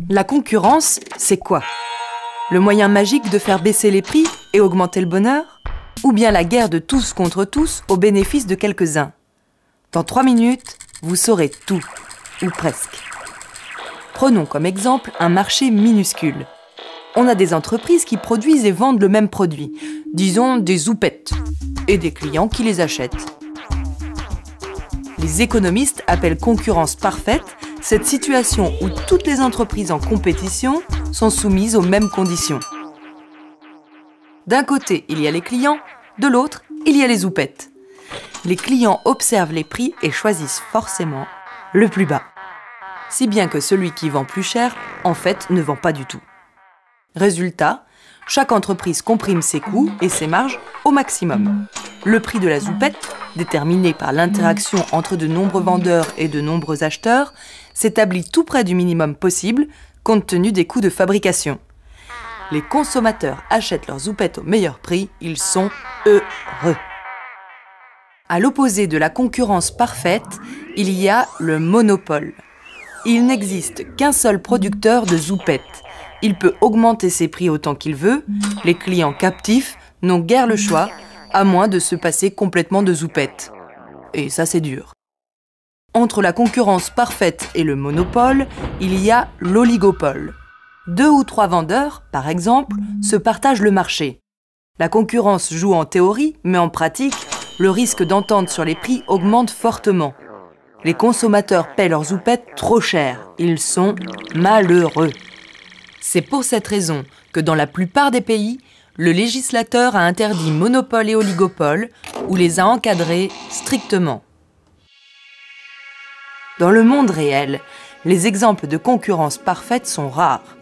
La concurrence, c'est quoi? Le moyen magique de faire baisser les prix et augmenter le bonheur? Ou bien la guerre de tous contre tous au bénéfice de quelques-uns? Dans 3 minutes, vous saurez tout, ou presque. Prenons comme exemple un marché minuscule. On a des entreprises qui produisent et vendent le même produit, disons des zoupettes, et des clients qui les achètent. Les économistes appellent concurrence parfaite cette situation où toutes les entreprises en compétition sont soumises aux mêmes conditions. D'un côté, il y a les clients, de l'autre, il y a les zoupettes. Les clients observent les prix et choisissent forcément le plus bas. Si bien que celui qui vend plus cher, en fait, ne vend pas du tout. Résultat, chaque entreprise comprime ses coûts et ses marges au maximum. Le prix de la zoupette, déterminé par l'interaction entre de nombreux vendeurs et de nombreux acheteurs, s'établit tout près du minimum possible compte tenu des coûts de fabrication. Les consommateurs achètent leurs zoupettes au meilleur prix, ils sont heureux. À l'opposé de la concurrence parfaite, il y a le monopole. Il n'existe qu'un seul producteur de zoupettes. Il peut augmenter ses prix autant qu'il veut. Les clients captifs n'ont guère le choix, à moins de se passer complètement de zoupettes. Et ça, c'est dur. Entre la concurrence parfaite et le monopole, il y a l'oligopole. 2 ou 3 vendeurs, par exemple, se partagent le marché. La concurrence joue en théorie, mais en pratique, le risque d'entente sur les prix augmente fortement. Les consommateurs paient leurs zoupettes trop cher. Ils sont malheureux. C'est pour cette raison que dans la plupart des pays, le législateur a interdit monopole et oligopole ou les a encadrés strictement. Dans le monde réel, les exemples de concurrence parfaite sont rares.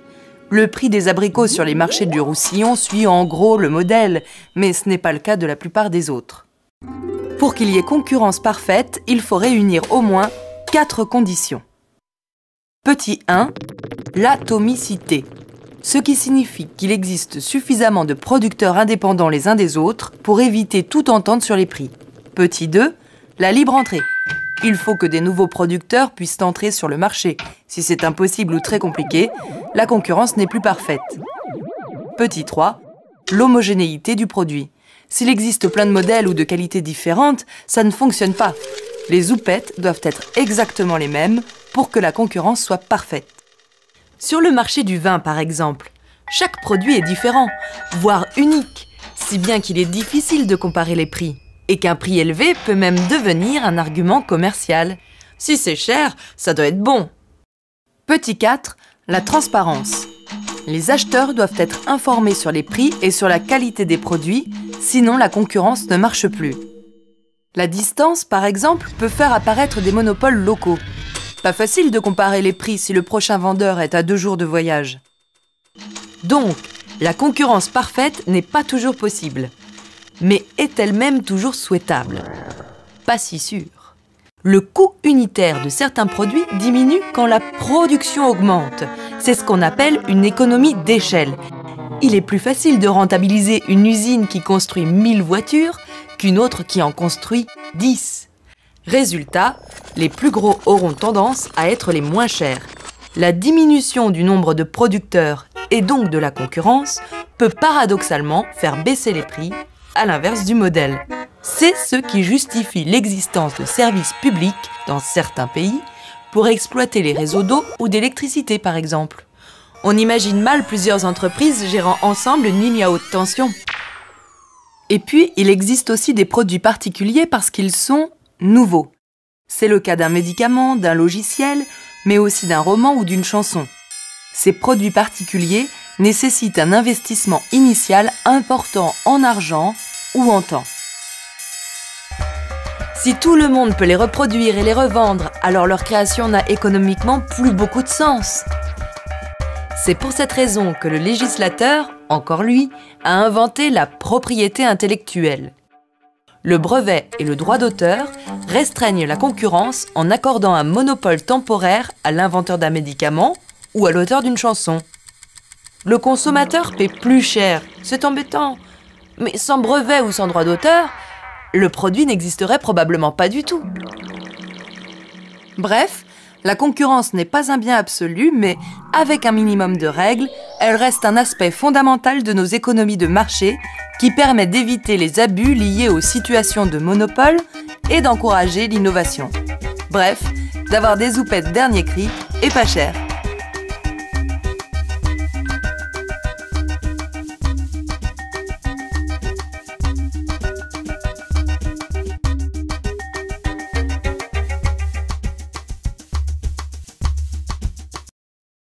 Le prix des abricots sur les marchés du Roussillon suit en gros le modèle, mais ce n'est pas le cas de la plupart des autres. Pour qu'il y ait concurrence parfaite, il faut réunir au moins 4 conditions. Petit 1, l'atomicité. Ce qui signifie qu'il existe suffisamment de producteurs indépendants les uns des autres pour éviter toute entente sur les prix. Petit 2, la libre entrée. Il faut que des nouveaux producteurs puissent entrer sur le marché. Si c'est impossible ou très compliqué, la concurrence n'est plus parfaite. Petit 3, l'homogénéité du produit. S'il existe plein de modèles ou de qualités différentes, ça ne fonctionne pas. Les zoupettes doivent être exactement les mêmes pour que la concurrence soit parfaite. Sur le marché du vin, par exemple, chaque produit est différent, voire unique, si bien qu'il est difficile de comparer les prix, et qu'un prix élevé peut même devenir un argument commercial. Si c'est cher, ça doit être bon. Petit 4, la transparence. Les acheteurs doivent être informés sur les prix et sur la qualité des produits, sinon la concurrence ne marche plus. La distance, par exemple, peut faire apparaître des monopoles locaux. Pas facile de comparer les prix si le prochain vendeur est à 2 jours de voyage. Donc, la concurrence parfaite n'est pas toujours possible. Mais est-elle même toujours souhaitable? Pas si sûr. Le coût unitaire de certains produits diminue quand la production augmente. C'est ce qu'on appelle une économie d'échelle. Il est plus facile de rentabiliser une usine qui construit 1000 voitures qu'une autre qui en construit 10. Résultat, les plus gros auront tendance à être les moins chers. La diminution du nombre de producteurs et donc de la concurrence peut paradoxalement faire baisser les prix, à l'inverse du modèle. C'est ce qui justifie l'existence de services publics dans certains pays pour exploiter les réseaux d'eau ou d'électricité par exemple. On imagine mal plusieurs entreprises gérant ensemble une ligne à haute tension. Et puis, il existe aussi des produits particuliers parce qu'ils sont nouveaux. C'est le cas d'un médicament, d'un logiciel, mais aussi d'un roman ou d'une chanson. Ces produits particuliers nécessitent un investissement initial important en argent ou en temps. Si tout le monde peut les reproduire et les revendre, alors leur création n'a économiquement plus beaucoup de sens. C'est pour cette raison que le législateur, encore lui, a inventé la propriété intellectuelle. Le brevet et le droit d'auteur restreignent la concurrence en accordant un monopole temporaire à l'inventeur d'un médicament ou à l'auteur d'une chanson. Le consommateur paie plus cher, c'est embêtant. Mais sans brevet ou sans droit d'auteur, le produit n'existerait probablement pas du tout. Bref, La concurrence n'est pas un bien absolu, mais avec un minimum de règles, elle reste un aspect fondamental de nos économies de marché qui permet d'éviter les abus liés aux situations de monopole et d'encourager l'innovation. Bref, d'avoir des zoupettes dernier cri et pas cher.